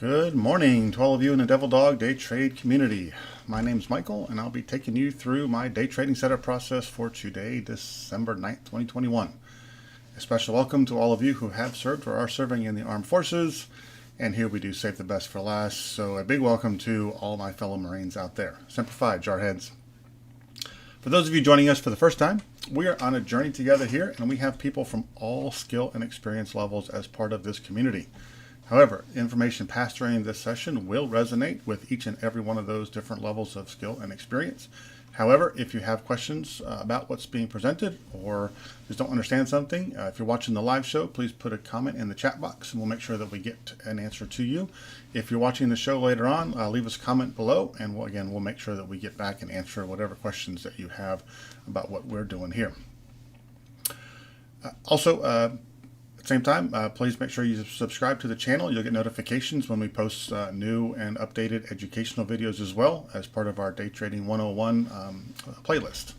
Good morning to all of you in the Devil Dog Day Trade community. My name's Michael, and I'll be taking you through my day trading setup process for today, December 9th, 2021. A special welcome to all of you who have served or are serving in the armed forces, and here we do save the best for last, so a big welcome to all my fellow Marines out there. Simplified, jarheads. For those of you joining us for the first time, we are on a journey together here, and we have people from all skill and experience levels as part of this community. However, information passed during this session will resonate with each and every one of those different levels of skill and experience. However, if you have questions about what's being presented or just don't understand something, if you're watching the live show, please put a comment in the chat box and we'll make sure that we get an answer to you. If you're watching the show later on, leave us a comment below, and we'll make sure that we get back and answer whatever questions that you have about what we're doing here. At the same time, please make sure you subscribe to the channel. You'll get notifications when we post new and updated educational videos as well as part of our Day Trading 101 playlist.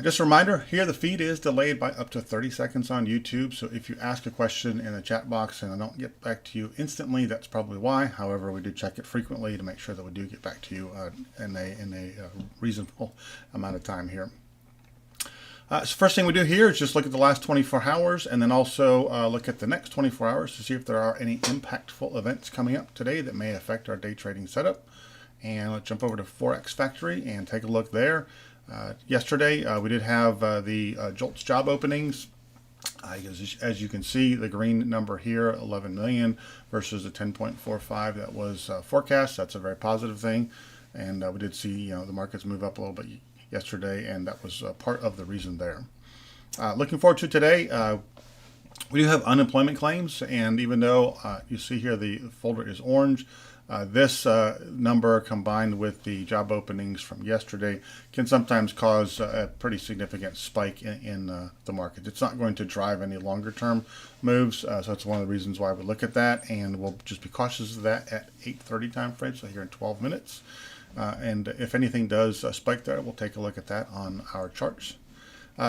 Just a reminder, here the feed is delayed by up to 30 seconds on YouTube. So if you ask a question in the chat box and I don't get back to you instantly, that's probably why. However, we do check it frequently to make sure that we do get back to you in a reasonable amount of time here. So first thing we do here is just look at the last 24 hours and then also look at the next 24 hours to see if there are any impactful events coming up today that may affect our day trading setup. And let's jump over to Forex Factory and take a look there. Yesterday we did have the JOLTS job openings. As you can see, the green number here, 11 million versus the 10.45 that was forecast. That's a very positive thing. And we did see the markets move up a little bit yesterday, and that was part of the reason there. Looking forward to today, we do have unemployment claims, and even though you see here the folder is orange, this number combined with the job openings from yesterday can sometimes cause a pretty significant spike in the market. It's not going to drive any longer term moves, so that's one of the reasons why we look at that, and we'll just be cautious of that at 8:30 time frame, so here in 12 minutes. And if anything does spike there, we'll take a look at that on our charts.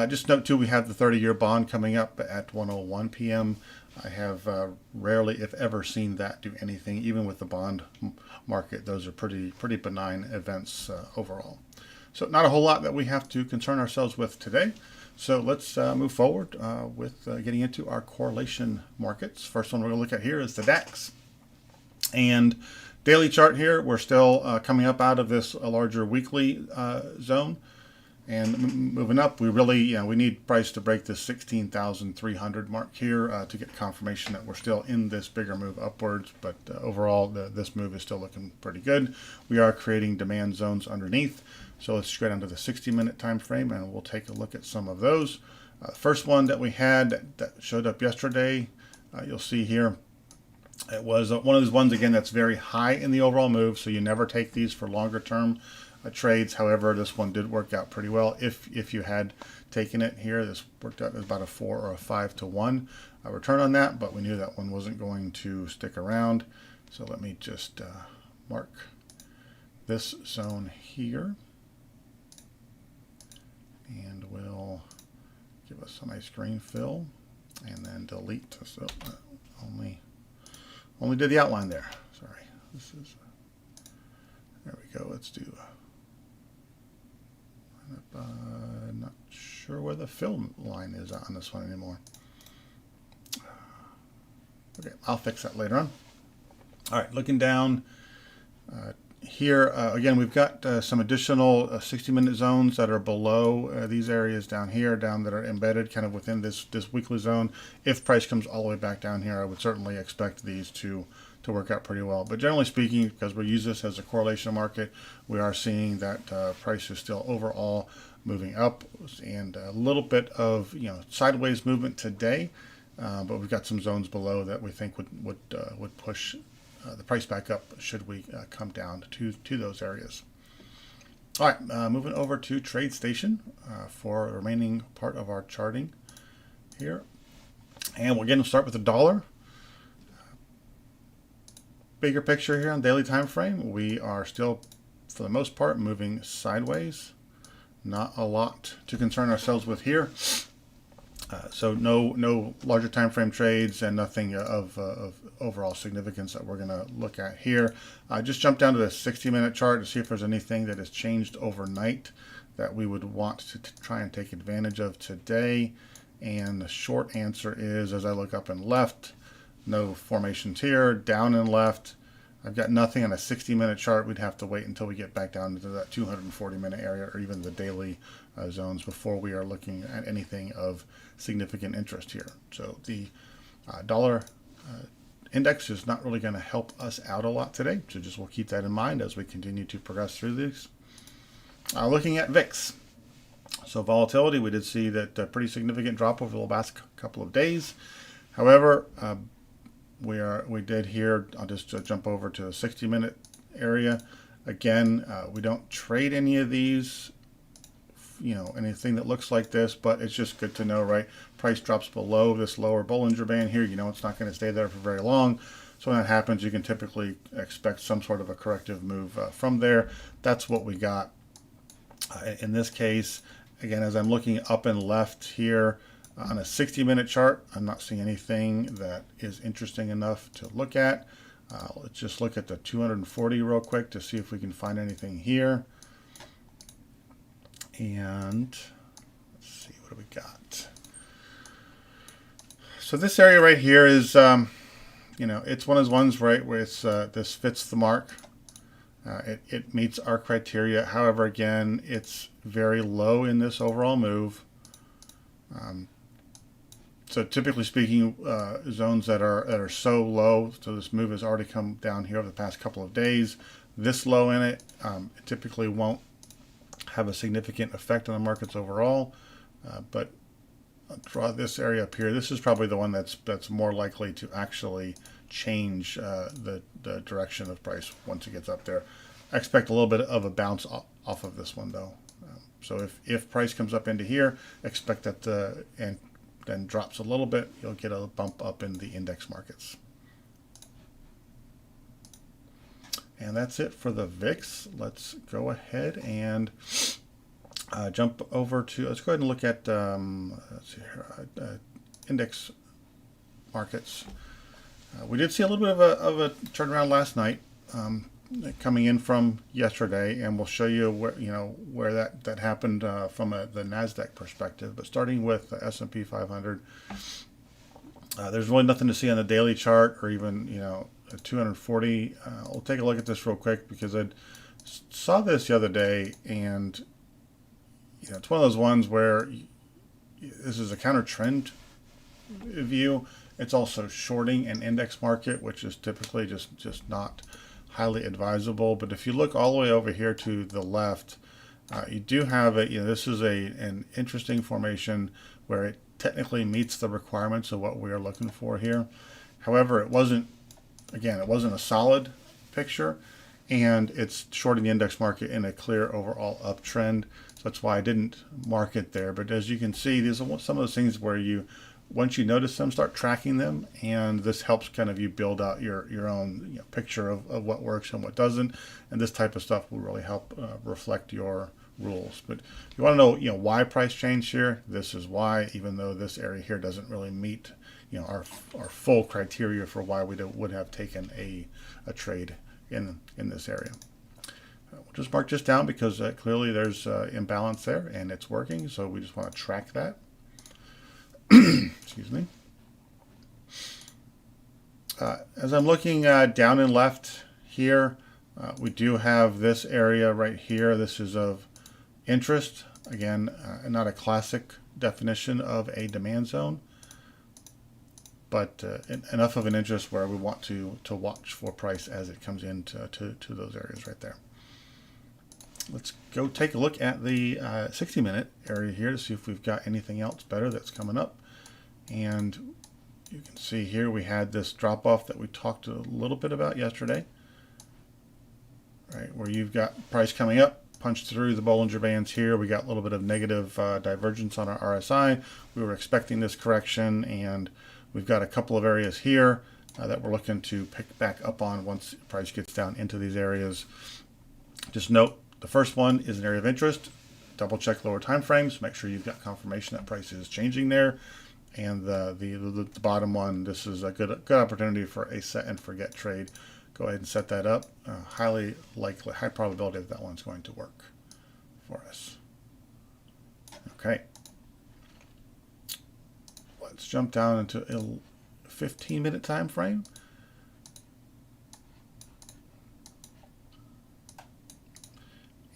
Just note too, we have the 30-year bond coming up at 1:01 p.m. I have rarely, if ever, seen that do anything, even with the bond market. Those are pretty benign events overall. So not a whole lot that we have to concern ourselves with today. So let's move forward with getting into our correlation markets. First one we're going to look at here is the DAX. And daily chart here, we're still coming up out of this larger weekly zone and moving up. We really, we need price to break this 16,300 mark here to get confirmation that we're still in this bigger move upwards. But overall, this move is still looking pretty good. We are creating demand zones underneath. So let's go down to the 60-minute time frame and we'll take a look at some of those. The first one that we had that showed up yesterday, you'll see here, it was one of those ones, again, that's very high in the overall move, so you never take these for longer term trades. However, this one did work out pretty well. If you had taken it here, this worked out as about a 4 or a 5 to 1 return on that, but we knew that one wasn't going to stick around. So let me just mark this zone here, and we'll give us a nice green fill, and then delete. So only did the outline there. Sorry. This is, there we go. Let's do, not sure where the fill line is on this one anymore. Okay, I'll fix that later on. All right, looking down here, again, we've got some additional 60-minute zones that are below these areas down here, that are embedded kind of within this weekly zone. If price comes all the way back down here, I would certainly expect these to work out pretty well. But generally speaking, because we use this as a correlation market, we are seeing that price is still overall moving up, and a little bit of sideways movement today. But we've got some zones below that we think would push the price back up should we come down to those areas. All right, moving over to TradeStation for the remaining part of our charting here. And we're going to start with the dollar. Bigger picture here on daily time frame, we are still, for the most part, moving sideways. Not a lot to concern ourselves with here. So no larger time frame trades and nothing of overall significance that we're going to look at here. Just jump down to the 60-minute chart to see if there's anything that has changed overnight that we would want to try and take advantage of today. And the short answer is, as I look up and left, no formations here. Down and left, I've got nothing on a 60-minute chart. We'd have to wait until we get back down into that 240-minute area or even the daily zones before we are looking at anything of significant interest here. So the dollar index is not really going to help us out a lot today. So just we'll keep that in mind as we continue to progress through these. Looking at VIX. So volatility, we did see that pretty significant drop over the last couple of days. However, we did here, I'll just jump over to the 60-minute area. Again, we don't trade any of these, anything that looks like this, but it's just good to know, right? Price drops below this lower Bollinger Band here. It's not going to stay there for very long. So when that happens, you can typically expect some sort of a corrective move from there. That's what we got in this case. Again, as I'm looking up and left here, on a 60-minute chart, I'm not seeing anything that is interesting enough to look at. Let's just look at the 240 real quick to see if we can find anything here. And let's see, what do we got? So this area right here is, it's one of those ones, right, where it's this fits the mark. It meets our criteria. However, again, it's very low in this overall move. So typically speaking, zones that are so low, so this move has already come down here over the past couple of days. This low in it, it typically won't have a significant effect on the markets overall. But I'll draw this area up here. This is probably the one that's more likely to actually change the direction of price once it gets up there. I expect a little bit of a bounce off of this one though. So if price comes up into here, expect that and then drops a little bit, you'll get a bump up in the index markets. And that's it for the VIX. Let's go ahead and jump over to, let's go ahead and look at let's see here, index markets. We did see a little bit of a turnaround last night, coming in from yesterday, and we'll show you where that happened from the Nasdaq perspective. But starting with the S&P 500, there's really nothing to see on the daily chart or even 240. We'll take a look at this real quick because I saw this the other day, and it's one of those ones where this is a counter trend view. It's also shorting an index market, which is typically just not highly advisable. But if you look all the way over here to the left, you do have this is an interesting formation where it technically meets the requirements of what we are looking for here. However, it wasn't a solid picture, and it's shorting the index market in a clear overall uptrend. So that's why I didn't mark it there. But as you can see, these are some of those things where once you notice them, start tracking them, and this helps kind of you build out your own picture of what works and what doesn't. And this type of stuff will really help reflect your rules. But if you want to know why price changed here, this is why. Even though this area here doesn't really meet our full criteria for why we would have taken a trade in this area. We'll just mark this down because clearly there's imbalance there and it's working. So we just want to track that. Excuse me. As I'm looking down and left here, we do have this area right here. This is of interest. Again, not a classic definition of a demand zone, but enough of an interest where we want to watch for price as it comes into to those areas right there. Let's go take a look at the 60-minute area here to see if we've got anything else better that's coming up. And you can see here we had this drop off that we talked a little bit about yesterday, right? Where you've got price coming up, punched through the Bollinger Bands here. We got a little bit of negative divergence on our RSI. We were expecting this correction, and we've got a couple of areas here that we're looking to pick back up on once price gets down into these areas. Just note, the first one is an area of interest. double check lower time frames, make sure you've got confirmation that price is changing there. And the bottom one, this is a good opportunity for a set and forget trade. Go ahead and set that up. Highly likely, high probability that one's going to work for us. Okay. Let's jump down into a 15-minute time frame.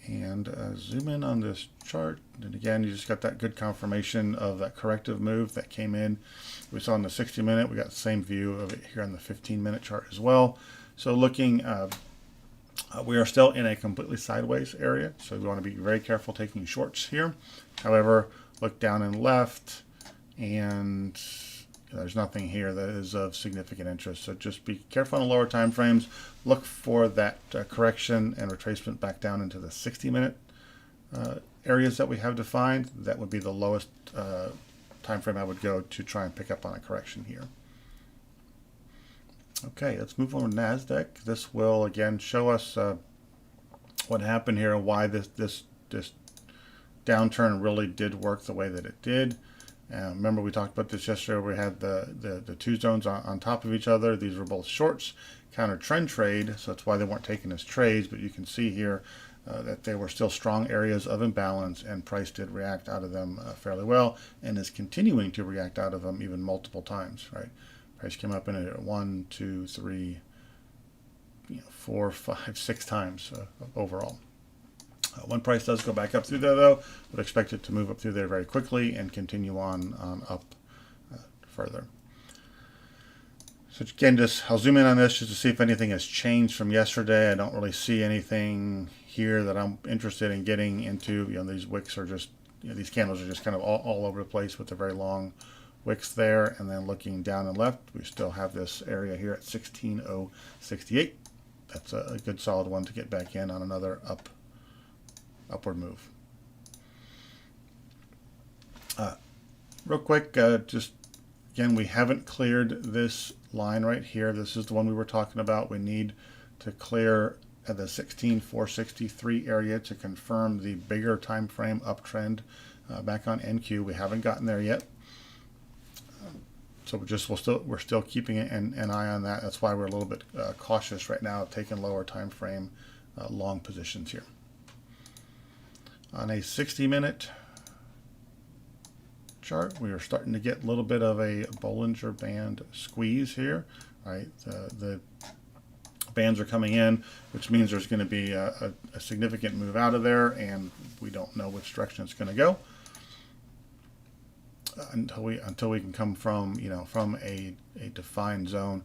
And zoom in on this chart. And again, you just got that good confirmation of that corrective move that came in. We saw in the 60-minute. We got the same view of it here on the 15-minute chart as well. So looking, we are still in a completely sideways area. So we want to be very careful taking shorts here. However, look down and left, and there's nothing here that is of significant interest. So just be careful on the lower time frames. Look for that correction and retracement back down into the 60-minute areas that we have defined. That would be the lowest time frame I would go to try and pick up on a correction here. Okay, let's move on to Nasdaq. This will again show us what happened here and why this downturn really did work the way that it did. Remember, we talked about this yesterday. We had the two zones on top of each other. These were both shorts, counter trend trade, so that's why they weren't taken as trades. But you can see here that they were still strong areas of imbalance, and price did react out of them fairly well, and is continuing to react out of them even multiple times. Right, price came up in it 1, 2, 3, 4, 5, 6 times overall. When price does go back up through there, though, would expect it to move up through there very quickly and continue on up further. So again, I'll zoom in on this just to see if anything has changed from yesterday. I don't really see anything here that I'm interested in getting into. These wicks are just, these candles are just kind of all over the place with the very long wicks there. And then looking down and left, we still have this area here at 16,068. That's a good solid one to get back in on another upward move. Real quick, just again, we haven't cleared this line right here. This is the one we were talking about. We need to clear at the 16,463 area to confirm the bigger time frame uptrend back on NQ. We haven't gotten there yet, so we're still keeping an eye on that. That's why we're a little bit cautious right now, taking lower time frame long positions here. On a 60-minute chart, we are starting to get a little bit of a Bollinger Band squeeze here. Right, the bands are coming in, which means there's going to be a significant move out of there, and we don't know which direction it's going to go until we can come from from a defined zone.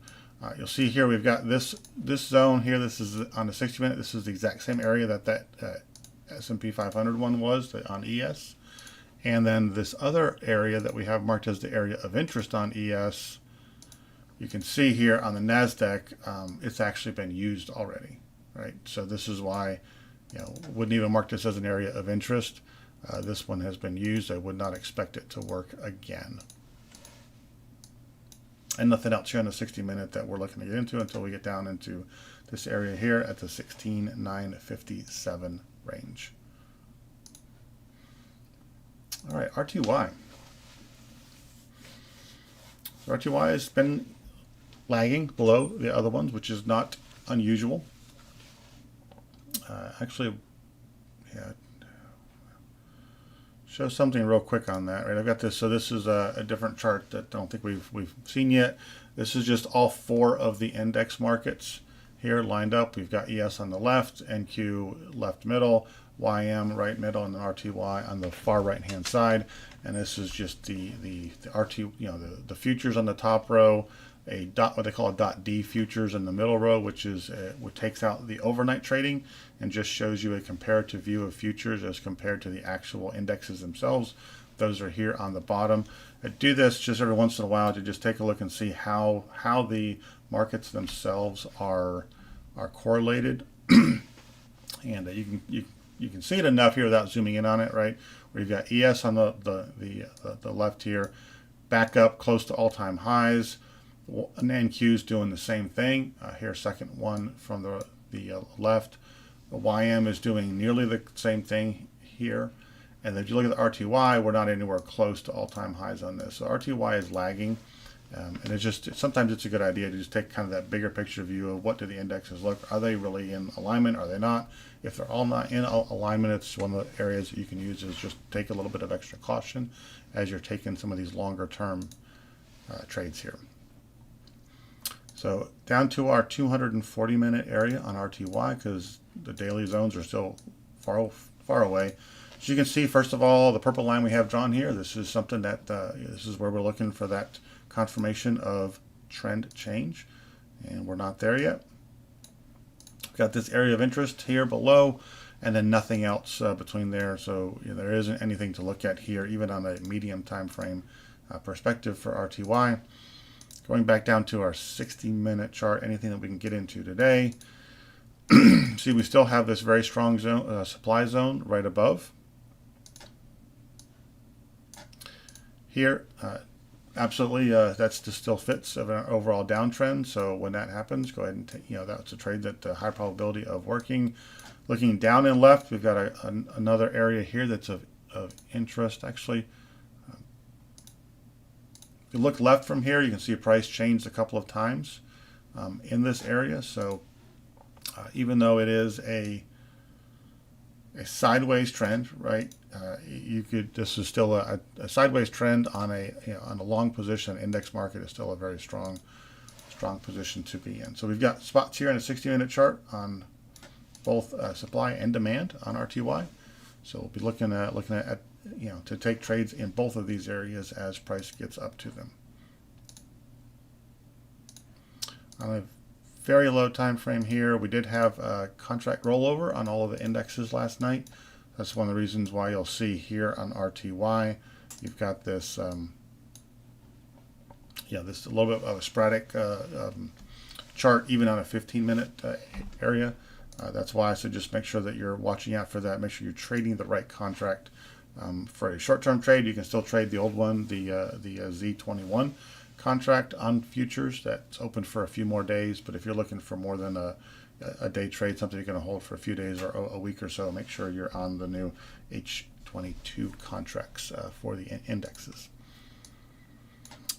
You'll see here we've got this zone here. This is on the 60-minute. This is the exact same area that S&P 500 one was on ES, and then this other area that we have marked as the area of interest on ES, you can see here on the Nasdaq, it's actually been used already, right? So this is why, wouldn't even mark this as an area of interest. This one has been used. I would not expect it to work again. And nothing else here on the 60-minute that we're looking to get into until we get down into this area here at the 16,957 range. All right, RTY. So RTY has been lagging below the other ones, which is not unusual. Actually, yeah, show something real quick on that. Right, I've got this. So this is a different chart that I don't think we've seen yet. This is just all 4 of the index markets here lined up. We've got ES on the left, NQ left middle, YM right middle, and then RTY on the far right hand side. And this is just the RT, the futures on the top row, what they call a dot D futures in the middle row, which is what takes out the overnight trading and just shows you a comparative view of futures as compared to the actual indexes themselves. Those are here on the bottom. I do this just every once in a while to just take a look and see how the markets themselves are correlated. And you can see it enough here without zooming in on it, right? Where you've got ES on the left here, back up close to all-time highs. And NQ's doing the same thing. Here, second one from the left. The YM is doing nearly the same thing here. And if you look at the RTY, we're not anywhere close to all-time highs on this. So RTY is lagging. And it's just, sometimes it's a good idea to just take kind of that bigger picture view of what do the indexes look. Are they really in alignment? Are they not? If they're all not in alignment, it's one of the areas that you can use is just take a little bit of extra caution as you're taking some of these longer term trades here. So down to our 240-minute area on RTY, because the daily zones are still far away. So you can see, first of all, the purple line we have drawn here, this is something that, this is where we're looking for that confirmation of trend change, and we're not there yet. We've got this area of interest here below, and then nothing else between there. So there isn't anything to look at here, even on a medium time frame perspective for RTY. Going back down to our 60-minute chart, anything that we can get into today. See, we still have this very strong zone, supply zone right above. Here, absolutely, that still fits of an overall downtrend. So when that happens, go ahead and take, that's a trade that high probability of working. Looking down and left, we've got another area here that's of interest. Actually, if you look left from here, you can see price changed a couple of times in this area. So even though it is a sideways trend, right? This is still a sideways trend on a long position. Index market is still a very strong position to be in. So we've got spots here in a 60-minute chart on both supply and demand on RTY. So we'll be looking at to take trades in both of these areas as price gets up to them. On a very low time frame here, we did have a contract rollover on all of the indexes last night. That's one of the reasons why you'll see here on RTY, you've got this, this a little bit of a sporadic chart, even on a 15-minute area. That's why I said just make sure that you're watching out for that. Make sure you're trading the right contract. For a short-term trade, you can still trade the old one, the Z21 contract on futures. That's open for a few more days. But if you're looking for more than a day trade, something you're going to hold for a few days or a week or so, make sure you're on the new H22 contracts for the indexes.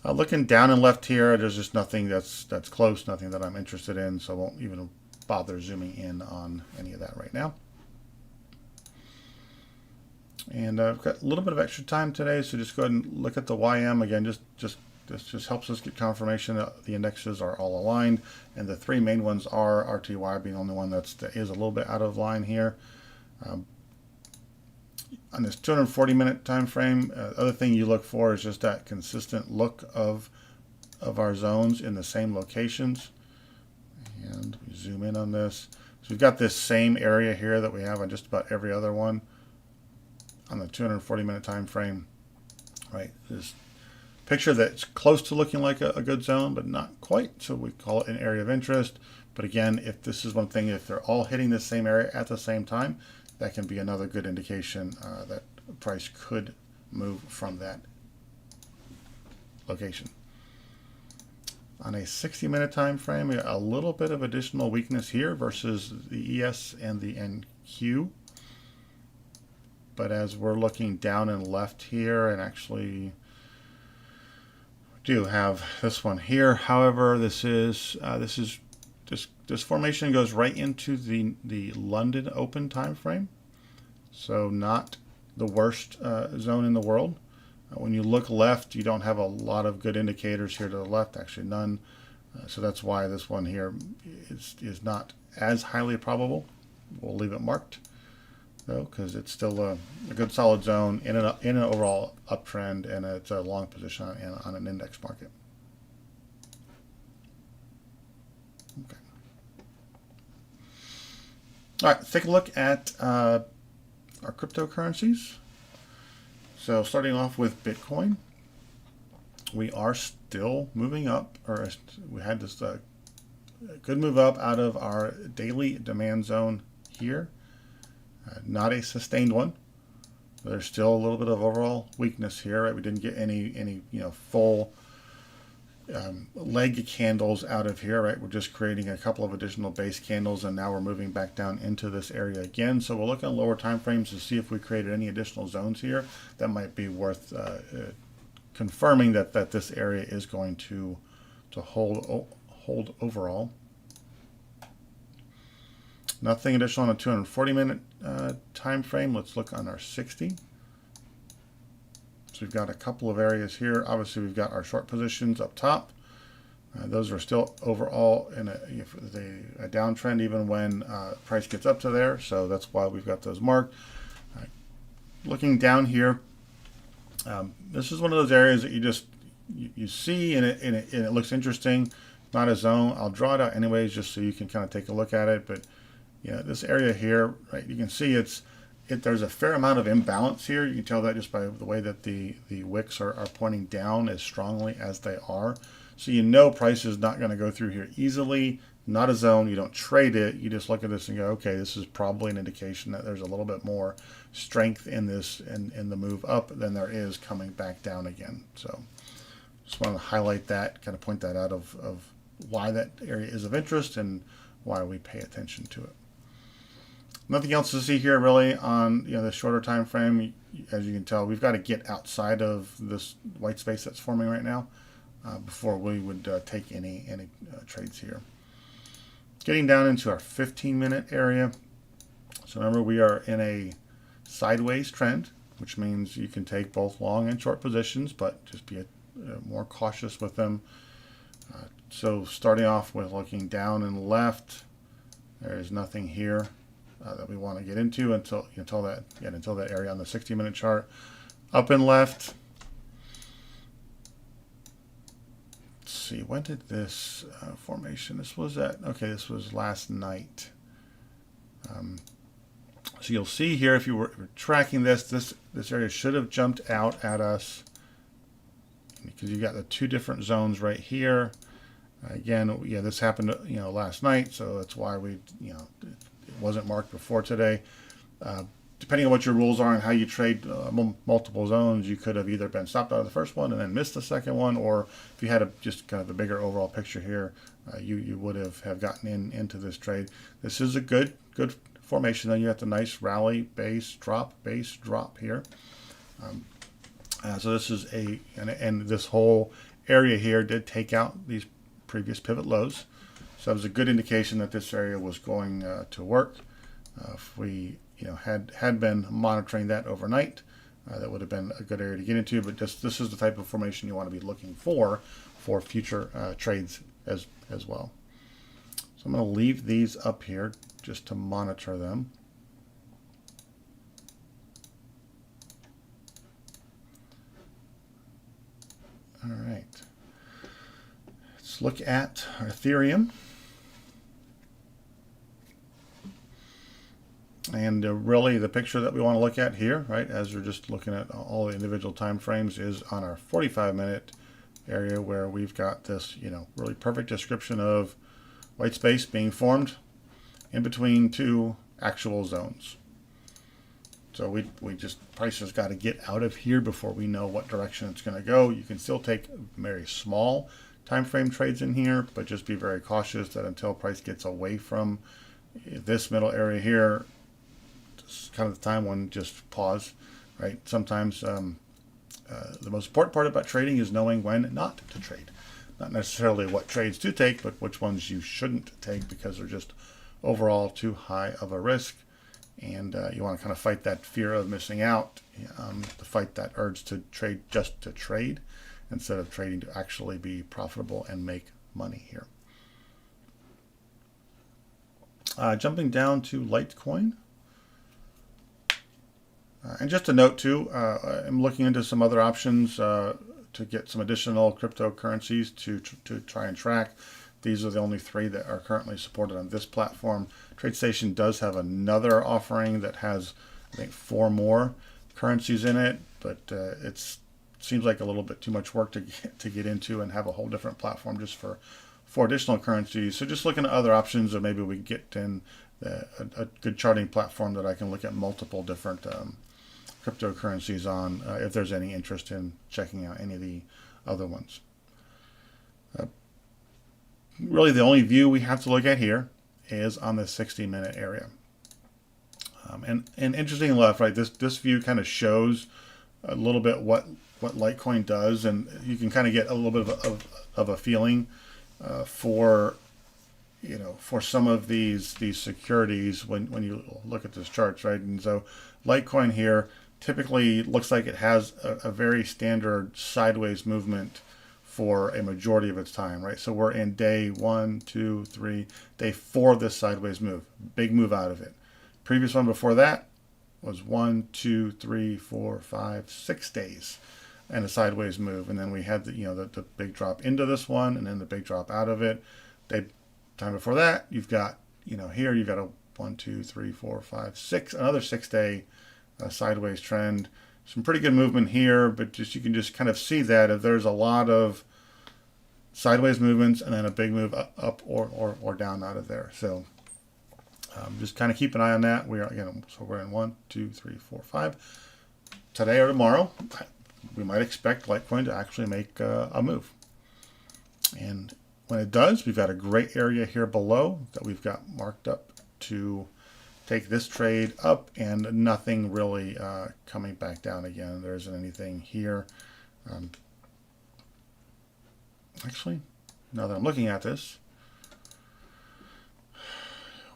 Looking down and left here, there's just nothing that's close, nothing that I'm interested in, so I won't even bother zooming in on any of that right now. And I've got a little bit of extra time today, so just go ahead and look at the YM again. This just helps us get confirmation that the indexes are all aligned, and the three main ones are RTY being the only one that is a little bit out of line here. On this 240-minute time frame, other thing you look for is just that consistent look of our zones in the same locations. And we zoom in on this. So we've got this same area here that we have on just about every other one on the 240-minute time frame, right? This picture that's close to looking like a good zone, but not quite. So we call it an area of interest. But again, if this is one thing, if they're all hitting the same area at the same time, that can be another good indication that price could move from that location. On a 60-minute time frame, a little bit of additional weakness here versus the ES and the NQ. But as we're looking down and left here, and actually do have this one here. However, this formation goes right into the London open time frame, so not the worst zone in the world. When you look left, you don't have a lot of good indicators here to the left, actually none. So that's why this one here is not as highly probable. We'll leave it marked though, because it's still a good solid zone in an overall uptrend, and it's a long position on an index market. Okay. All right, let's take a look at our cryptocurrencies. So starting off with Bitcoin, we are still moving up, or we had this good move up out of our daily demand zone here. Not a sustained one. There's still a little bit of overall weakness here. Right? We didn't get any full leg candles out of here, right? We're just creating a couple of additional base candles, and now we're moving back down into this area again. So we'll look at lower time frames to see if we created any additional zones here that might be worth confirming that this area is going to hold overall. Nothing additional on a 240-minute time frame. Let's look on our 60. So we've got a couple of areas here. Obviously, we've got our short positions up top. Those are still overall in a downtrend even when price gets up to there. So that's why we've got those marked. Looking down here, this is one of those areas that you see and it looks interesting. Not a zone. I'll draw it out anyways just so you can kind of take a look at it. But yeah, this area here, right? You can see there's a fair amount of imbalance here. You can tell that just by the way that the wicks are pointing down as strongly as they are. So you know price is not going to go through here easily. Not a zone. You don't trade it. You just look at this and go, okay, this is probably an indication that there's a little bit more strength in this in the move up than there is coming back down again. So just want to highlight that, kind of point that out of why that area is of interest and why we pay attention to it. Nothing else to see here really on the shorter time frame. As you can tell, we've got to get outside of this white space that's forming right now before we would take any trades here. Getting down into our 15-minute area. So remember, we are in a sideways trend, which means you can take both long and short positions, but just be more cautious with them. So starting off with looking down and left, there is nothing here that we want to get into until that area on the 60-minute chart. Up and left. Let's see, when did this formation? This was this was last night. So you'll see here, if you were tracking this area should have jumped out at us because you got the two different zones right here. Again, yeah, this happened last night, so that's why it wasn't marked before today. Depending on what your rules are and how you trade multiple zones, you could have either been stopped out of the first one and then missed the second one, or if you had just kind of a bigger overall picture here, you would have gotten into this trade. This is a good formation. Then you have the nice rally, base, drop here. So this is and this whole area here did take out these previous pivot lows. So it was a good indication that this area was going to work. If we had been monitoring that overnight, that would have been a good area to get into. But this is the type of formation you want to be looking for future trades as well. So I'm going to leave these up here just to monitor them. All right. Let's look at our Ethereum. And really the picture that we want to look at here, right, as we're just looking at all the individual time frames, is on our 45-minute area where we've got this, really perfect description of white space being formed in between two actual zones. So we just, price has got to get out of here before we know what direction it's going to go. You can still take very small time frame trades in here, but just be very cautious that until price gets away from this middle area here, it's kind of the time when just pause, right? Sometimes the most important part about trading is knowing when not to trade. Not necessarily what trades to take, but which ones you shouldn't take because they're just overall too high of a risk. And you want to kind of fight that fear of missing out, to fight that urge to trade just to trade instead of trading to actually be profitable and make money here. Jumping down to Litecoin. And just a note too, I'm looking into some other options to get some additional cryptocurrencies to try and track. These are the only three that are currently supported on this platform. TradeStation does have another offering that has, I think, 4 more currencies in it, but it seems like a little bit too much work to get into and have a whole different platform just for 4 additional currencies. So just looking at other options, or maybe we can get in a good charting platform that I can look at multiple different cryptocurrencies on if there's any interest in checking out any of the other ones. Really, the only view we have to look at here is on the 60-minute area. And interesting enough, right? This view kind of shows a little bit what Litecoin does, and you can kind of get a little bit of a feeling for for some of these securities when you look at this charts, right? And so Litecoin here typically looks like it has a very standard sideways movement for a majority of its time, right? So we're in day 1, 2, 3, day 4 of this sideways move. Big move out of it. Previous one before that was 1, 2, 3, 4, 5, 6 days and a sideways move. And then we had the big drop into this one and then the big drop out of it. Time before that, you've got, here you've got a 1, 2, 3, 4, 5, 6, another 6-day sideways trend. Some pretty good movement here, but you can just kind of see that if there's a lot of sideways movements and then a big move up or down out of there. So just kind of keep an eye on that. We're in 1, 2, 3, 4, 5. Today or tomorrow, we might expect Litecoin to actually make a move. And when it does, we've got a great area here below that we've got marked up to take this trade up, and nothing really coming back down again. There isn't anything here. Actually, now that I'm looking at this,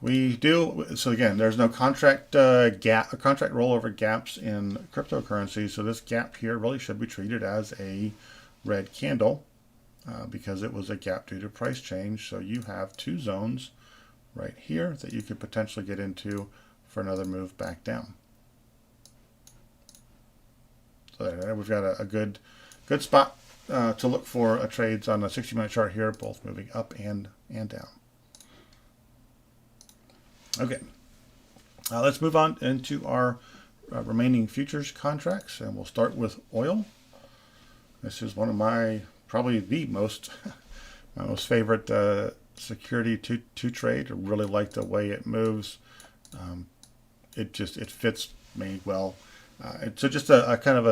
we do. So again, there's no contract contract rollover gaps in cryptocurrency. So this gap here really should be treated as a red candle because it was a gap due to price change. So you have two zones right here that you could potentially get into for another move back down. So there, we've got a good spot to look for trades on a 60-minute chart here, both moving up and down. Okay, let's move on into our remaining futures contracts, and we'll start with oil. This is one of probably the most my most favorite security to trade. I really like the way it moves. It fits me well. So just a kind of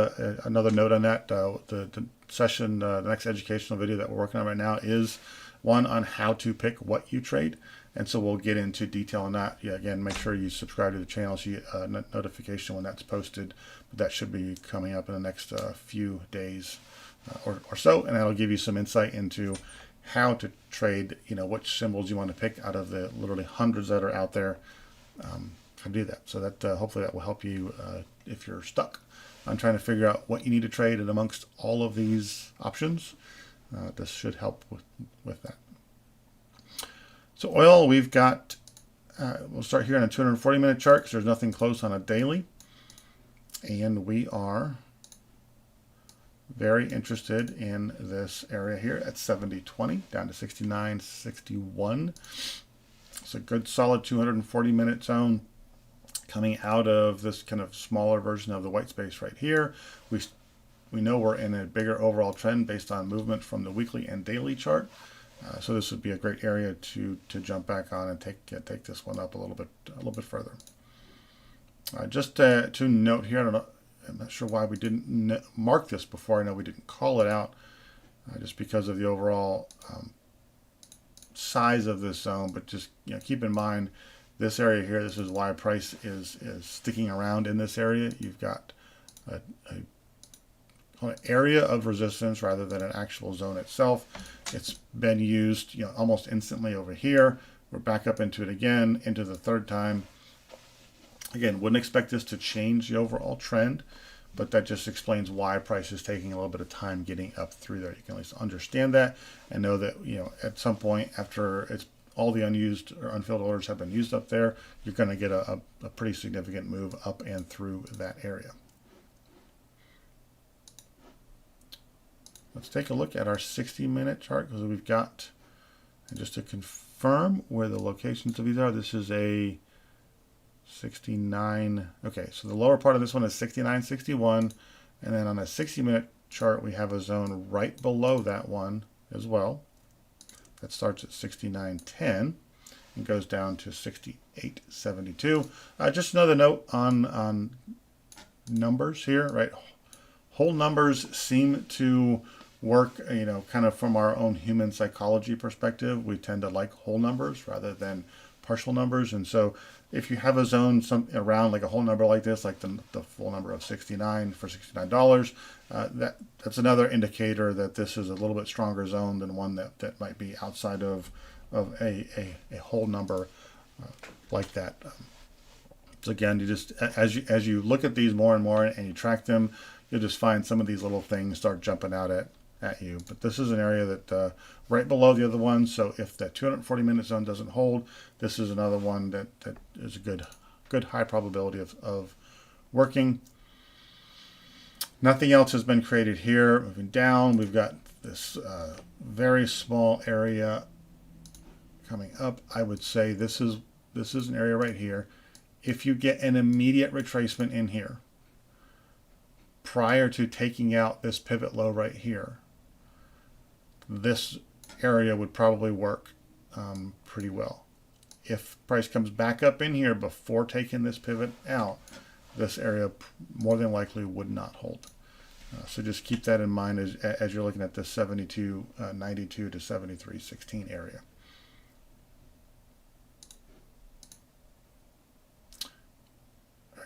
another note on that. The session, the next educational video that we're working on right now is one on how to pick what you trade. And so we'll get into detail on that. Yeah, again, make sure you subscribe to the channel so you get a notification when that's posted. But that should be coming up in the next few days or so. And that'll give you some insight into how to trade, which symbols you want to pick out of the literally hundreds that are out there. How to do that. So that hopefully that will help you if you're stuck on trying to figure out what you need to trade and amongst all of these options. This should help with that. So oil, we've got, we'll start here on a 240-minute chart because there's nothing close on a daily. And we are very interested in this area here at 70.20 down to 69.61. It's a good solid 240-minute zone coming out of this kind of smaller version of the white space right here. We know we're in a bigger overall trend based on movement from the weekly and daily chart. So this would be a great area to jump back on and take this one up a little bit further. Just to note here, I'm not sure why we didn't mark this before. I know we didn't call it out just because of the overall size of this zone. But just keep in mind this area here. This is why price is sticking around in this area. You've got an area of resistance rather than an actual zone itself. It's been used almost instantly over here. We're back up into it again, into the third time. Again, wouldn't expect this to change the overall trend, but that just explains why price is taking a little bit of time getting up through there. You can at least understand that and know that at some point after all the unused or unfilled orders have been used up there, you're going to get a pretty significant move up and through that area. Let's take a look at our 60-minute chart because we've got, and just to confirm where the locations of these are, this is a 69. Okay, so the lower part of this one is 69.61, and then on a 60-minute chart we have a zone right below that one as well. That starts at 69.10 and goes down to 68.72. Just another note on numbers here, right? Whole numbers seem to work, kind of from our own human psychology perspective. We tend to like whole numbers rather than partial numbers. And so if you have a zone around like a whole number like this, like the full number of 69 for $69, that's another indicator that this is a little bit stronger zone than one that might be outside of a whole number like that. So again, you just as you look at these more and more and you track them, you'll just find some of these little things start jumping out at you. But this is an area that right below the other one. So if that 240-minute zone doesn't hold, this is another one that is a good high probability of working. Nothing else has been created here. Moving down, we've got this very small area coming up. I would say this is an area right here. If you get an immediate retracement in here prior to taking out this pivot low right here, this area would probably work pretty well. If price comes back up in here before taking this pivot out, this area more than likely would not hold. So just keep that in mind as you're looking at this 72.92 to 73.16 area.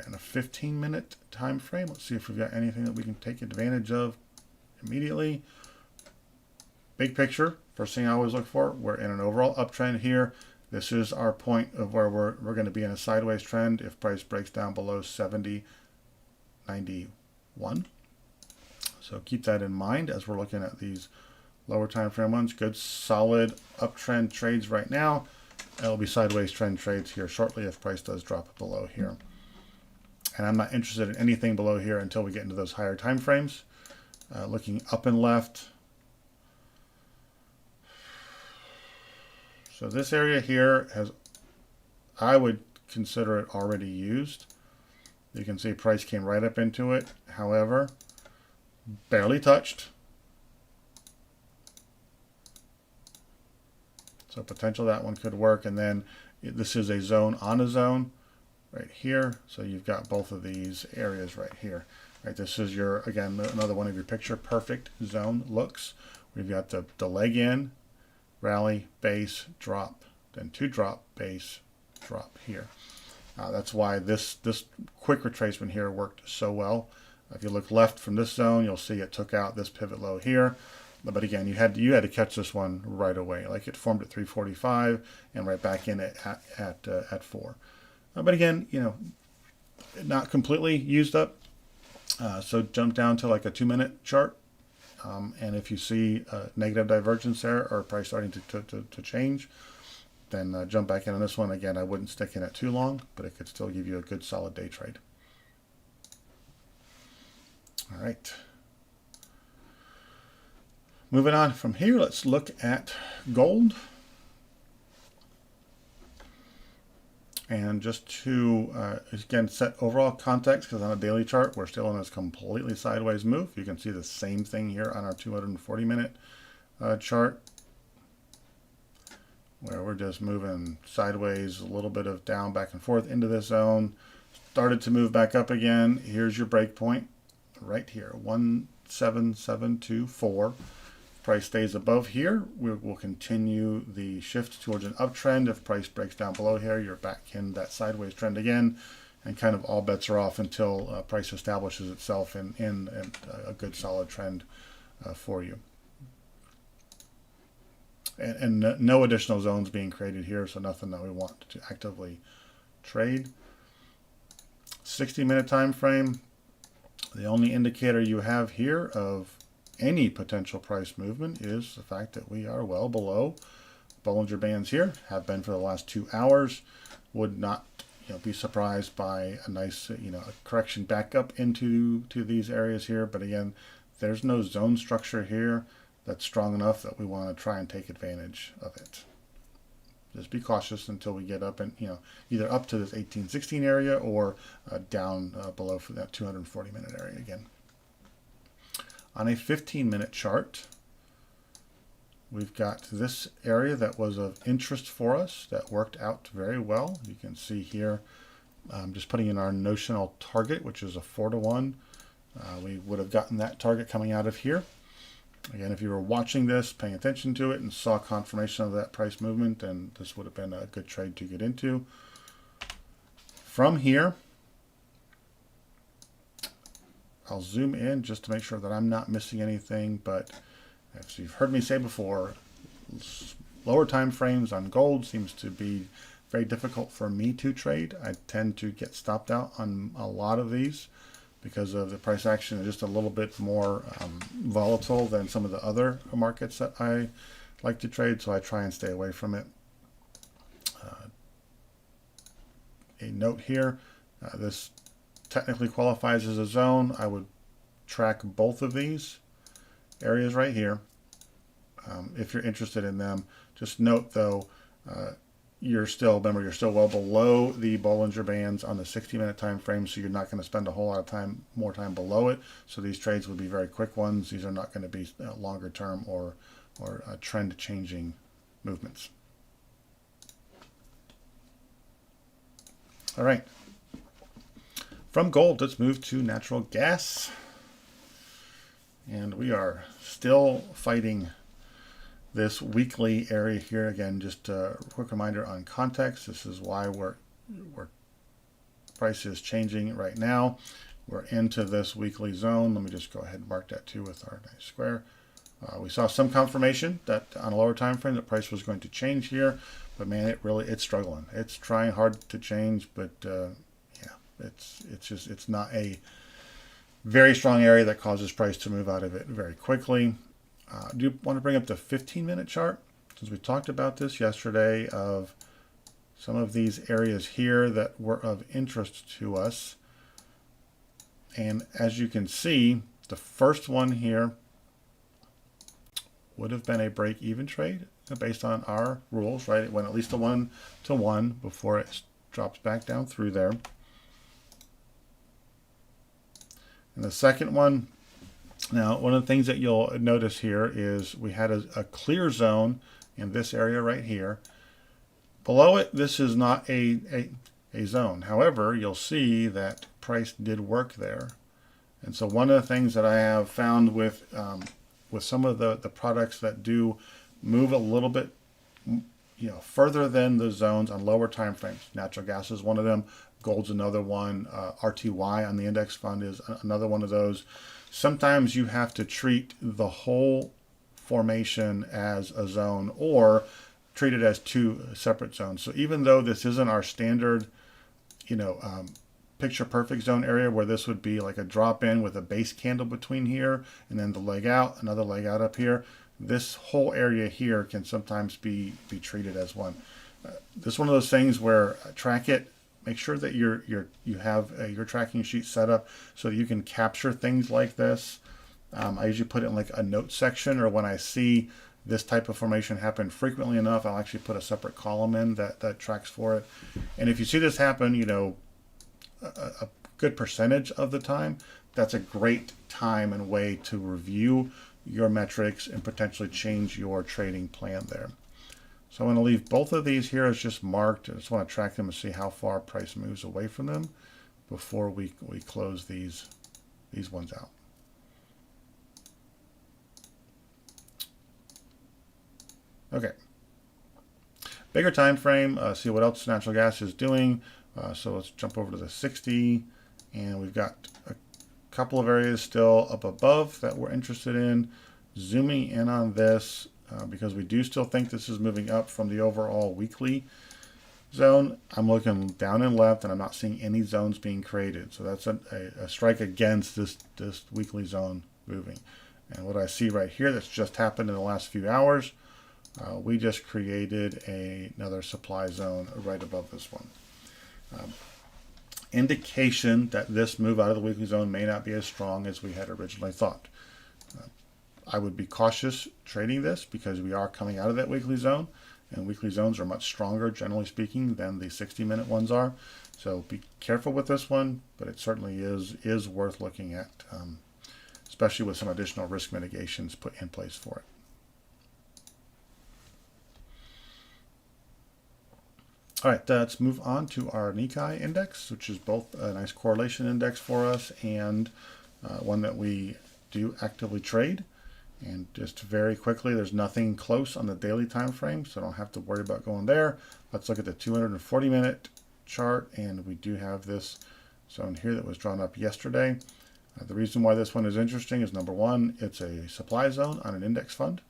In a 15-minute time frame, let's see if we've got anything that we can take advantage of immediately. Big picture, first thing I always look for, we're in an overall uptrend here. This is our point of where we're going to be in a sideways trend if price breaks down below 70.91. So keep that in mind as we're looking at these lower time frame ones. Good solid uptrend trades right now. It'll be sideways trend trades here shortly if price does drop below here. And I'm not interested in anything below here until we get into those higher time frames. Looking up and left. So this area here I would consider it already used. You can see price came right up into it. However, barely touched. So potential that one could work. And then this is a zone on a zone right here. So you've got both of these areas right here. Right, this is your, again, another one of your picture perfect zone looks. We've got the leg in, rally, base, drop, then two drop, base, drop here. That's why this quick retracement here worked so well. If you look left from this zone, you'll see it took out this pivot low here. But again, you had to catch this one right away. Like it formed at 345 and right back in it at 4. But again, not completely used up. So jump down to like a 2-minute chart. And if you see negative divergence there or price starting to change, then jump back in on this one. Again, I wouldn't stick in it too long, but it could still give you a good solid day trade. All right. Moving on from here, let's look at gold. And just to, again, set overall context, because on a daily chart, we're still in this completely sideways move. You can see the same thing here on our 240-minute chart, where we're just moving sideways, a little bit of down, back and forth into this zone. Started to move back up again. Here's your break point right here, 17724. Price stays above here, we will continue the shift towards an uptrend. If price breaks down below here, you're back in that sideways trend again, and kind of all bets are off until price establishes itself in a good solid trend for you. And no additional zones being created here, so nothing that we want to actively trade. 60-minute time frame. The only indicator you have here of any potential price movement is the fact that we are well below Bollinger Bands here, have been for the last 2 hours. Would not be surprised by a nice a correction back up into these areas here. But again, there's no zone structure here that's strong enough that we want to try and take advantage of it. Just be cautious until we get up and either up to this 1816 area or down below for that 240-minute area again. On a 15-minute chart, we've got this area that was of interest for us that worked out very well. You can see here, just putting in our notional target, which is a 4-to-1. We would have gotten that target coming out of here. Again, if you were watching this, paying attention to it, and saw confirmation of that price movement, then this would have been a good trade to get into. From here, I'll zoom in just to make sure that I'm not missing anything, but as you've heard me say before, lower time frames on gold seems to be very difficult for me to trade. I tend to get stopped out on a lot of these because of the price action is just a little bit more volatile than some of the other markets that I like to trade, so I try and stay away from it. A note here, this technically qualifies as a zone. I would track both of these areas right here if you're interested in them. Just note though, you're still well below the Bollinger Bands on the 60-minute time frame, so you're not going to spend a whole lot of more time below it. So these trades would be very quick ones. These are not going to be longer term or trend changing movements. All right. From gold, let's move to natural gas. And we are still fighting this weekly area here. Again, just a quick reminder on context. This is why we're price is changing right now. We're into this weekly zone. Let me just go ahead and mark that too with our nice square. We saw some confirmation that on a lower time frame the price was going to change here, but man, it's struggling. It's trying hard to change, but yeah, it's not a very strong area that causes price to move out of it very quickly. Do you want to bring up the 15-minute chart? Since we talked about this yesterday, of some of these areas here that were of interest to us. And as you can see, the first one here would have been a break-even trade based on our rules, right? It went at least a 1-to-1 before it drops back down through there. And the second one, now one of the things that you'll notice here is we had a clear zone in this area right here. Below it, this is not a zone. However, you'll see that price did work there. And so one of the things that I have found with some of the products that do move a little bit further than the zones on lower time frames. Natural gas is one of them. Gold's another one. RTY on the index fund is another one of those. Sometimes you have to treat the whole formation as a zone or treat it as two separate zones. So even though this isn't our standard, picture perfect zone area where this would be like a drop in with a base candle between here and then the leg out, another leg out up here, this whole area here can sometimes be treated as one. This is one of those things where track it. Make sure that you have your tracking sheet set up so that you can capture things like this. I usually put it in like a note section, or when I see this type of formation happen frequently enough, I'll actually put a separate column in that tracks for it. And if you see this happen, a good percentage of the time, that's a great time and way to review your metrics and potentially change your trading plan there. So I'm going to leave both of these here as just marked. I just want to track them and see how far price moves away from them before we close these ones out. Okay. Bigger time frame, see what else natural gas is doing. So let's jump over to the 60, and we've got a couple of areas still up above that we're interested in. Zooming in on this, because we do still think this is moving up from the overall weekly zone. I'm looking down and left, and I'm not seeing any zones being created. So that's a strike against this weekly zone moving. And what I see right here that's just happened in the last few hours, we just created another supply zone right above this one. Indication that this move out of the weekly zone may not be as strong as we had originally thought. I would be cautious trading this because we are coming out of that weekly zone, and weekly zones are much stronger, generally speaking, than the 60-minute ones are. So be careful with this one, but it certainly is worth looking at, especially with some additional risk mitigations put in place for it. All right, let's move on to our Nikai Index, which is both a nice correlation index for us and one that we do actively trade. And just very quickly, there's nothing close on the daily time frame, so I don't have to worry about going there. Let's look at the 240-minute chart, and we do have this zone here that was drawn up yesterday. The reason why this one is interesting is, number one, it's a supply zone on an index fund.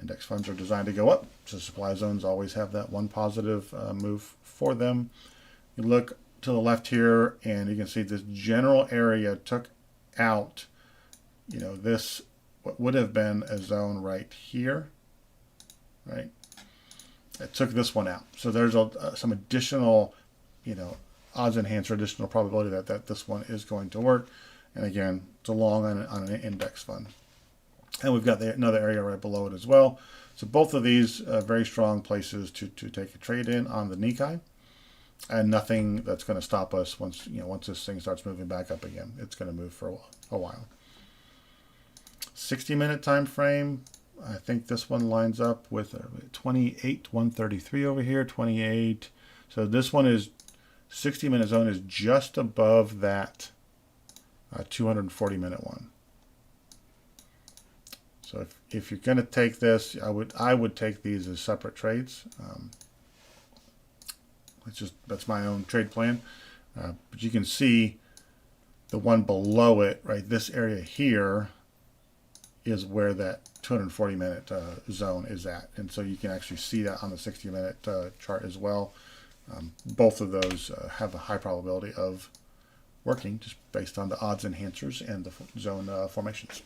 Index funds are designed to go up, so supply zones always have that one positive move for them. You look to the left here, and you can see this general area took out, this what would have been a zone right here, right? It took this one out. So there's some additional, odds enhancer, additional probability that this one is going to work. And again, it's a long on an index fund. And we've got another area right below it as well. So both of these very strong places to take a trade in on the Nikai. And nothing that's going to stop us once this thing starts moving back up again. It's going to move for a while. 60-minute time frame. I think this one lines up with 133 over here, 28. So this one is 60-minute zone is just above that 240-minute one. So if you're going to take this, I would take these as separate trades. That's my own trade plan. But you can see the one below it, right? This area here is where that 240-minute zone is at, and so you can actually see that on the 60-minute chart as well. Both of those have a high probability of working just based on the odds enhancers and the zone formations.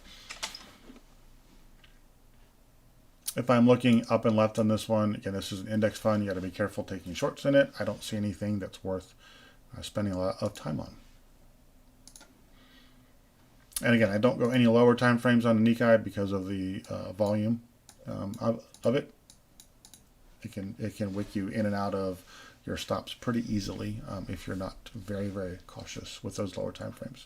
If I'm looking up and left on this one, again, this is an index fund. You got to be careful taking shorts in it. I don't see anything that's worth spending a lot of time on. And again, I don't go any lower time frames on the Nikai because of the volume of it. It can wick you in and out of your stops pretty easily if you're not very, very cautious with those lower time frames.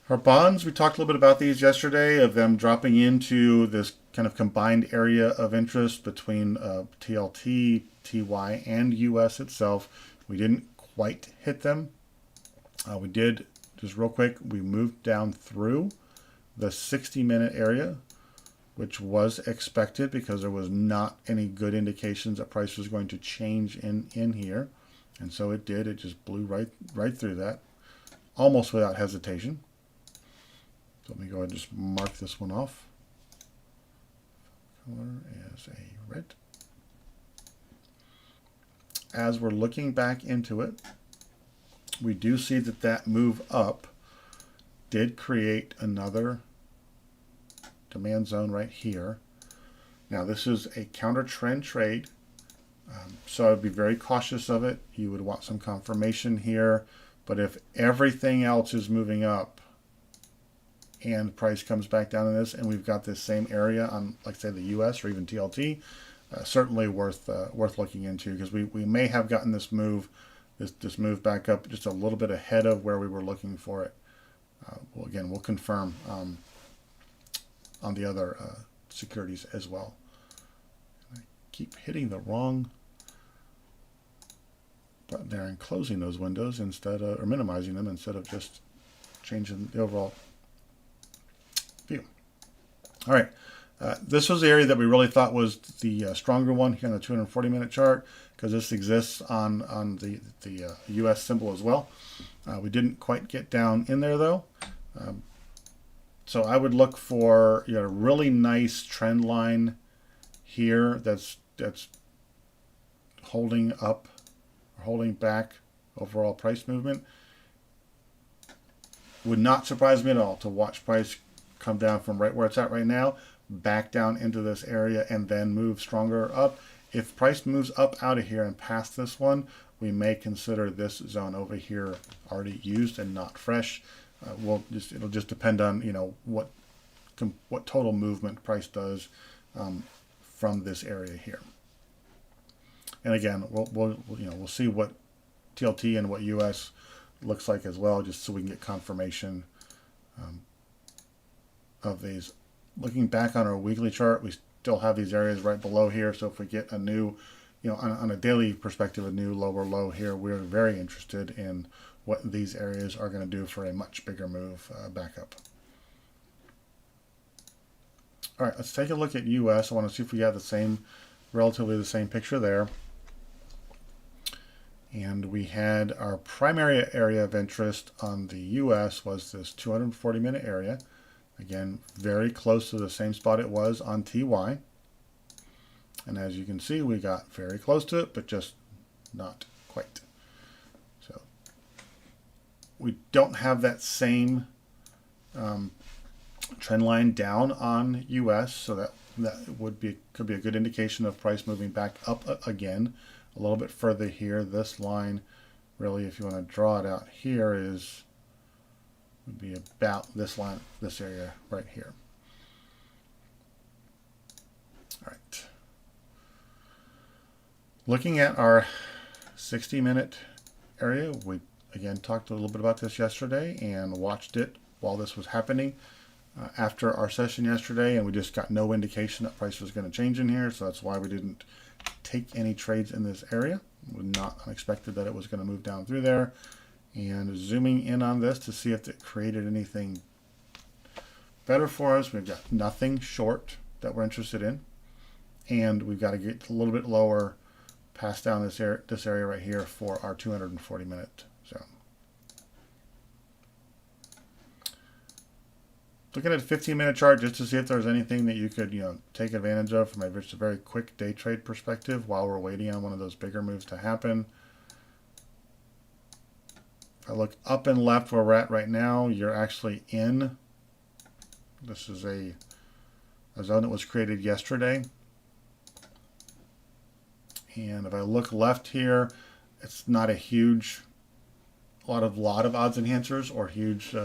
Our bonds, we talked a little bit about these yesterday, of them dropping into this kind of combined area of interest between TLT, TY, and US itself. We didn't quite hit them. We did, just real quick, we moved down through the 60-minute area, which was expected because there was not any good indications that price was going to change in here. And so it did. It just blew right through that, almost without hesitation. So let me go ahead and just mark this one off. Color as a red. As we're looking back into it, we do see that move up did create another demand zone right here. Now this is a counter trend trade, so I'd be very cautious of it. You would want some confirmation here, but if everything else is moving up and price comes back down in this, and we've got this same area on, like, say, the US or even TLT, certainly worth looking into, because we may have gotten this move back up just a little bit ahead of where we were looking for it. Well, again, we'll confirm on the other securities as well. I keep hitting the wrong button there and closing those windows instead of, or minimizing them instead of just changing the overall view. All right, this was the area that we really thought was the stronger one here on the 240-minute chart, because this exists on the US symbol as well. We didn't quite get down in there though. So I would look for a really nice trend line here that's holding up or holding back overall price movement. Would not surprise me at all to watch price come down from right where it's at right now, back down into this area, and then move stronger up. If price moves up out of here and past this one, we may consider this zone over here already used and not fresh. It'll just depend on what total movement price does from this area here. And again, we'll see what TLT and what US looks like as well, just so we can get confirmation of these. Looking back on our weekly chart, we still have these areas right below here. So if we get a new, on a daily perspective, a new lower low here, we're very interested in what these areas are going to do for a much bigger move back up. All right, let's take a look at US. I want to see if we have the same, relatively the same picture there. And we had our primary area of interest on the US was this 240-minute area. Again, very close to the same spot it was on TY. And as you can see, we got very close to it, but just not quite. So we don't have that same trend line down on US, so that could be a good indication of price moving back up again a little bit further here. This line, really, if you want to draw it out here, would be about this line, this area right here. All right. Looking at our 60-minute area, we again talked a little bit about this yesterday and watched it while this was happening after our session yesterday, and we just got no indication that price was going to change in here, so that's why we didn't take any trades in this area. It was not unexpected that it was going to move down through there. And zooming in on this to see if it created anything better for us, we've got nothing short that we're interested in, and we've got to get a little bit lower, pass down this area right here for our 240-minute zone. Looking at a 15-minute chart just to see if there's anything that you could, take advantage of from just a very quick day trade perspective while we're waiting on one of those bigger moves to happen. If I look up and left where we're at right now, you're actually in. This is a zone that was created yesterday. And if I look left here, it's not a huge lot of odds enhancers or huge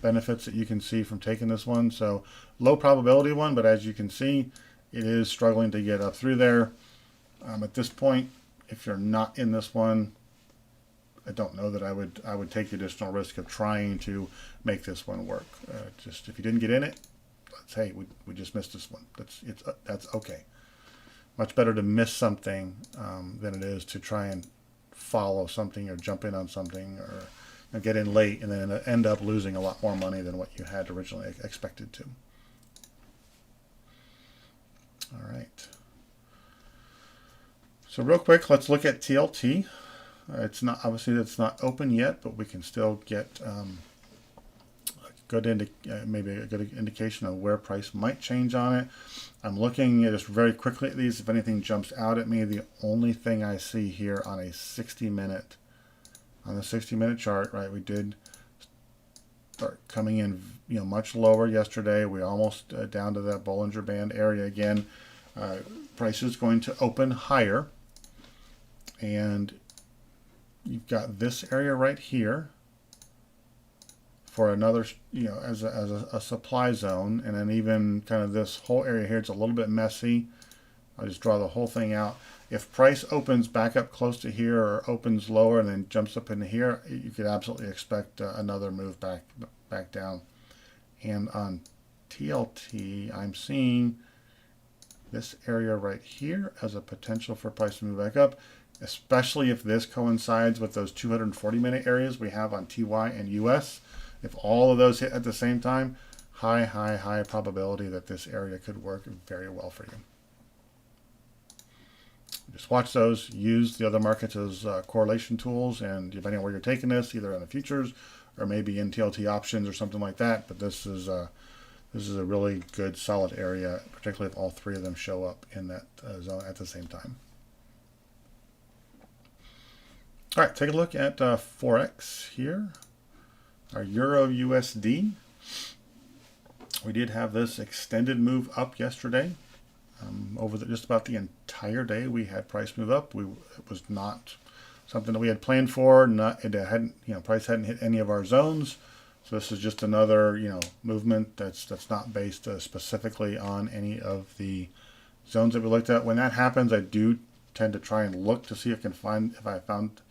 benefits that you can see from taking this one. So low probability one, but as you can see, it is struggling to get up through there. At this point, if you're not in this one, I don't know that I would take the additional risk of trying to make this one work. Just if you didn't get in it, hey, we just missed this one. That's okay. Much better to miss something than it is to try and follow something or jump in on something or get in late and then end up losing a lot more money than what you had originally expected to. All right. So real quick, let's look at TLT. It's not not open yet, but we can still get maybe a good indication of where price might change on it. I'm looking just very quickly at these. If anything jumps out at me, the only thing I see here on a 60-minute, on the 60-minute chart, right? We did start coming in, much lower yesterday. We almost down to that Bollinger Band area again. Price is going to open higher, and you've got this area right here for another, as a supply zone, and then even kind of this whole area here, it's a little bit messy. I'll just draw the whole thing out. If price opens back up close to here or opens lower and then jumps up into here, you could absolutely expect another move back down. And on TLT, I'm seeing this area right here as a potential for price to move back up, especially if this coincides with those 240-minute areas we have on TY and US. If all of those hit at the same time, high probability that this area could work very well for you. Just watch those. Use the other markets as correlation tools, and depending on where you're taking this, either in the futures or maybe in TLT options or something like that. But this is a really good, solid area, particularly if all three of them show up in that zone at the same time. All right, take a look at Forex here. Our Euro USD. We did have this extended move up yesterday. Over just about the entire day, we had price move up. It was not something that we had planned for. Price hadn't hit any of our zones. So this is just another, movement that's not based specifically on any of the zones that we looked at. When that happens, I do tend to try and look to see if I found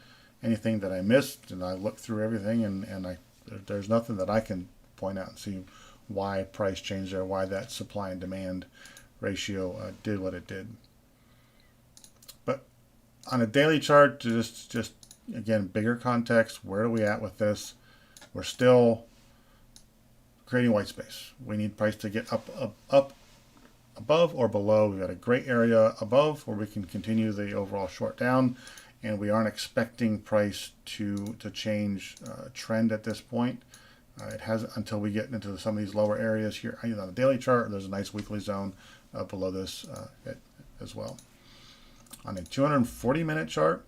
anything that I missed, and I look through everything, and there's nothing that I can point out and see why price changed there, why that supply and demand ratio did what it did. But on a daily chart, just again, bigger context, where are we at with this? We're still creating white space. We need price to get up above or below. We've got a gray area above where we can continue the overall short down, and we aren't expecting price to change trend at this point. It has until we get into some of these lower areas here. On the daily chart, there's a nice weekly zone below this as well. On a 240-minute chart,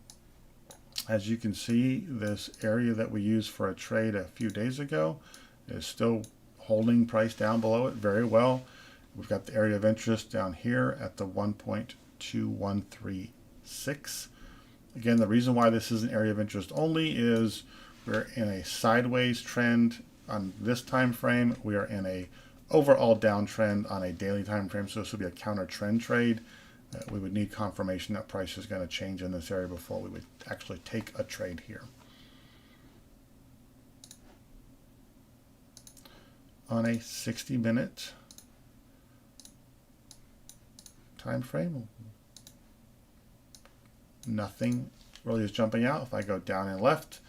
as you can see, this area that we used for a trade a few days ago is still holding price down below it very well. We've got the area of interest down here at the 1.2136. Again, the reason why this is an area of interest only is we're in a sideways trend on this time frame. We are in a overall downtrend on a daily time frame, so this would be a counter trend trade. We would need confirmation that price is going to change in this area before we would actually take a trade here. On a 60-minute time frame, nothing really is jumping out. If I go down and left,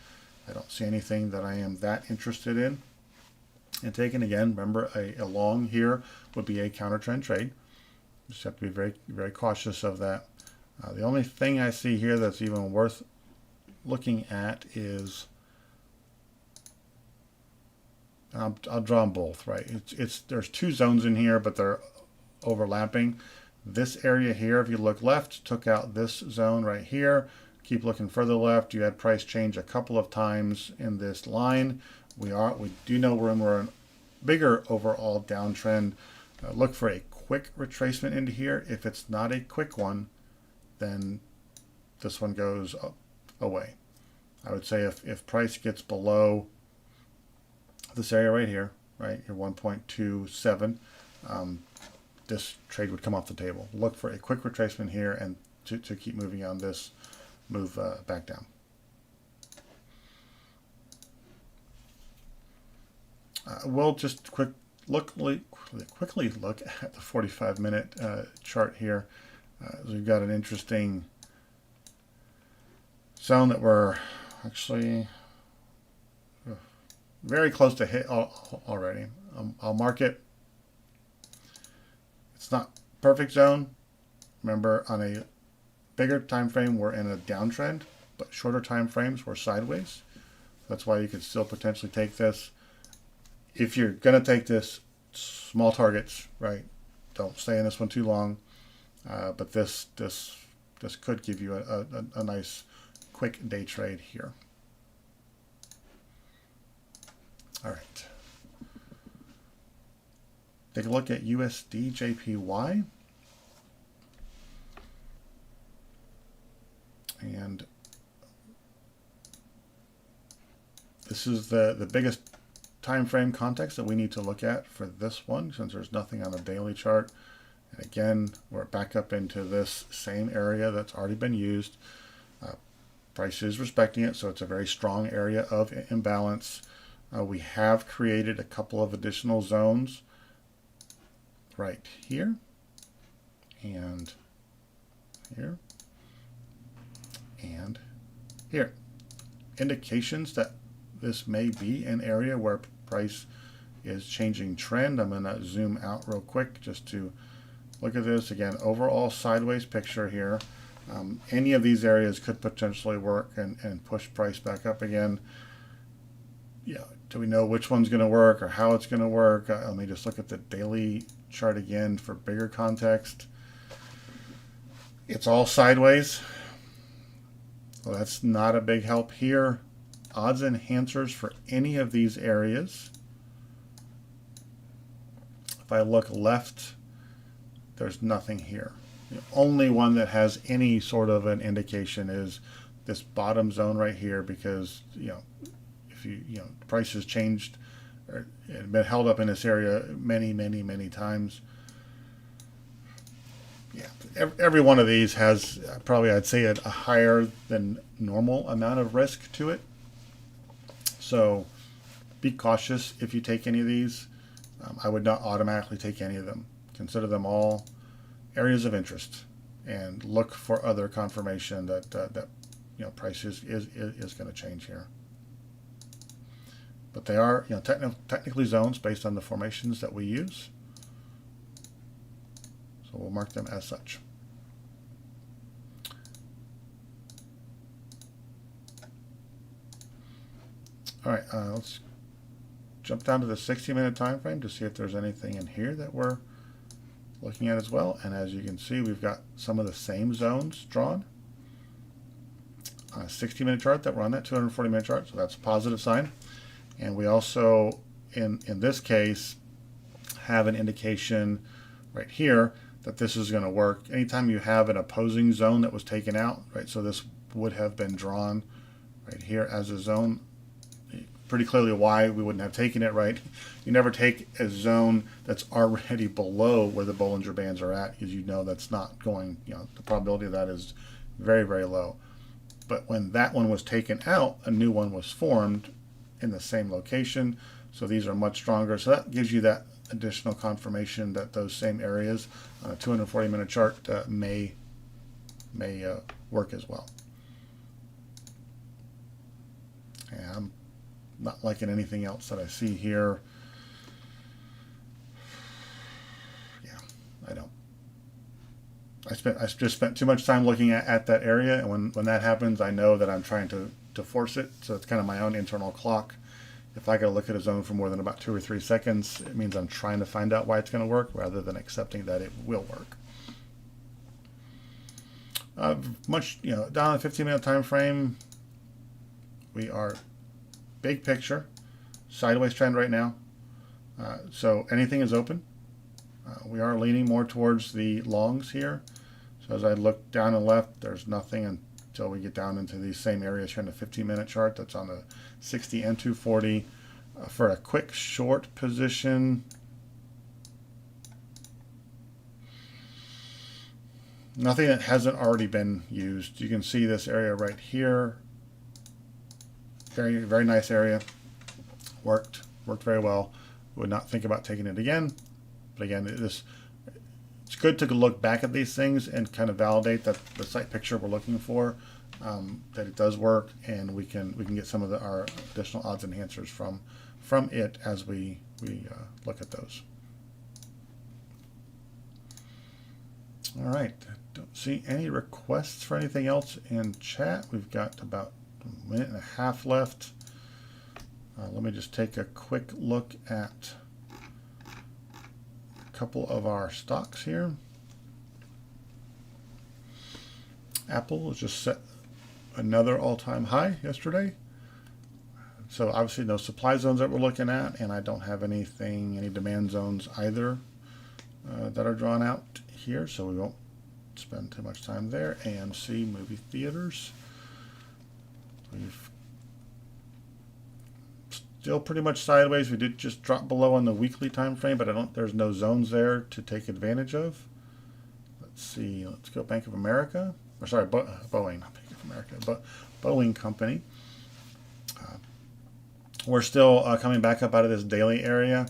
I don't see anything that I am that interested in. And taking, again, remember, a long here would be a counter trend trade. Just have to be very, very cautious of that. The only thing I see here that's even worth looking at is, I'll draw them both, right? There's two zones in here, but they're overlapping. This area here, if you look left, took out this zone right here. Keep looking further left. You had price change a couple of times in this line. We do know we're in a bigger overall downtrend. Look for a quick retracement into here. If it's not a quick one, then this one goes away. I would say if price gets below this area right here, right, your 1.27, this trade would come off the table. Look for a quick retracement here and to keep moving on this move back down. We'll just quickly look at the 45-minute chart here. We've got an interesting zone that we're actually very close to hit already. I'll mark it. It's not perfect zone. Remember, on a bigger time frame, we're in a downtrend, but shorter time frames, we're sideways. That's why you could still potentially take this. If you're going to take this, small targets, right? Don't stay in this one too long. But this could give you a nice quick day trade here. All right. Take a look at USD Jpy. And this is the biggest time frame context that we need to look at for this one, since there's nothing on the daily chart. And again, we're back up into this same area that's already been used. Price is respecting it, so it's a very strong area of imbalance. We have created a couple of additional zones right here and here and here. Indications that this may be an area where price is changing trend. I'm going to zoom out real quick just to look at this. Again, overall sideways picture here. Any of these areas could potentially work and push price back up again. Yeah, do we know which one's going to work or how it's going to work? Let me just look at the daily chart again for bigger context. It's all sideways. Well, that's not a big help here. Odds enhancers for any of these areas. If I look left, there's nothing here. The only one that has any sort of an indication is this bottom zone right here, because if price has changed or been held up in this area many times. Yeah, every one of these has probably, I'd say, a higher than normal amount of risk to it. So be cautious if you take any of these. I would not automatically take any of them. Consider them all areas of interest and look for other confirmation that price is going to change here. but they are, technically zones based on the formations that we use. So we'll mark them as such. All right, let's jump down to the 60-minute time frame to see if there's anything in here that we're looking at as well. And as you can see, we've got some of the same zones drawn on a 60-minute chart that were on that 240-minute chart, so that's a positive sign. And we also, in this case, have an indication right here that this is going to work. Anytime you have an opposing zone that was taken out, right, so this would have been drawn right here as a zone. Pretty clearly why we wouldn't have taken it, right? You never take a zone that's already below where the Bollinger Bands are at, because you know that's not going, the probability of that is very, very low. But when that one was taken out, a new one was formed in the same location. So these are much stronger. So that gives you that additional confirmation that those same areas on a 240-minute chart may work as well. And I'm not liking anything else that I see here. Yeah, I don't. I just spent too much time looking at that area, and when that happens, I know that I'm trying to force it. So it's kind of my own internal clock. If I go look at a zone for more than about 2 or 3 seconds, it means I'm trying to find out why it's going to work rather than accepting that it will work. Down the 15-minute time frame, we are big picture, sideways trend right now. So anything is open. We are leaning more towards the longs here. So as I look down and left, there's nothing until we get down into these same areas here in the 15-minute chart that's on the 60 and 240. For a quick short position, nothing that hasn't already been used. You can see this area right here. Very, very nice area. Worked very well. Would not think about taking it again. But again, it's good to look back at these things and kind of validate that the site picture we're looking for, that it does work, and we can get some of our additional odds enhancers from it as we look at those. All right, don't see any requests for anything else in chat. We've got about a minute and a half left. Let me just take a quick look at a couple of our stocks here. Apple has just set another all-time high yesterday. So obviously no supply zones that we're looking at, and I don't have any demand zones either that are drawn out here, so we won't spend too much time there. AMC movie theaters. We've still pretty much sideways. We did just drop below on the weekly time frame, but there's no zones there to take advantage of. Let's see. Let's go Bank of America. Or sorry, Boeing, not Bank of America, but Boeing Company. We're still coming back up out of this daily area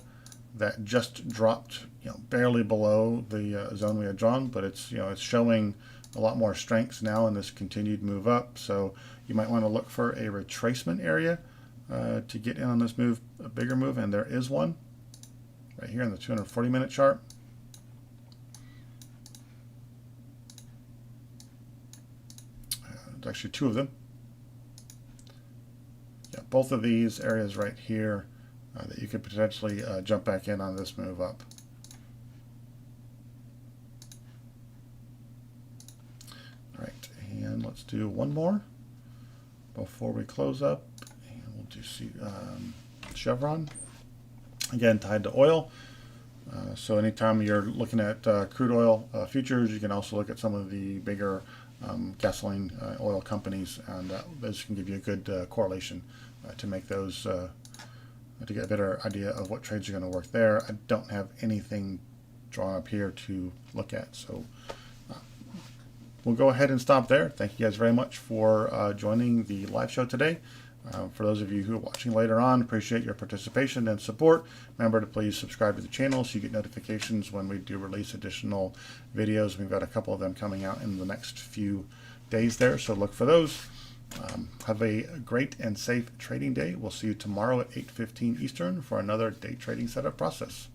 that just dropped, barely below the zone we had drawn, but it's showing a lot more strength now in this continued move up. So you might want to look for a retracement area to get in on this move, a bigger move, and there is one right here in the 240-minute chart. There's actually two of them. Yeah, both of these areas right here that you could potentially jump back in on this move up. All right, and let's do one more before we close up. And we'll do Chevron. Again, tied to oil. So anytime you're looking at crude oil futures, you can also look at some of the bigger gasoline oil companies, and those can give you a good correlation to make those to get a better idea of what trades are going to work there. I don't have anything drawn up here to look at, so we'll go ahead and stop there. Thank you guys very much for joining the live show today. For those of you who are watching later on, appreciate your participation and support. Remember to please subscribe to the channel so you get notifications when we do release additional videos. We've got a couple of them coming out in the next few days there, so look for those. Have a great and safe trading day. We'll see you tomorrow at 8:15 Eastern for another day trading setup process.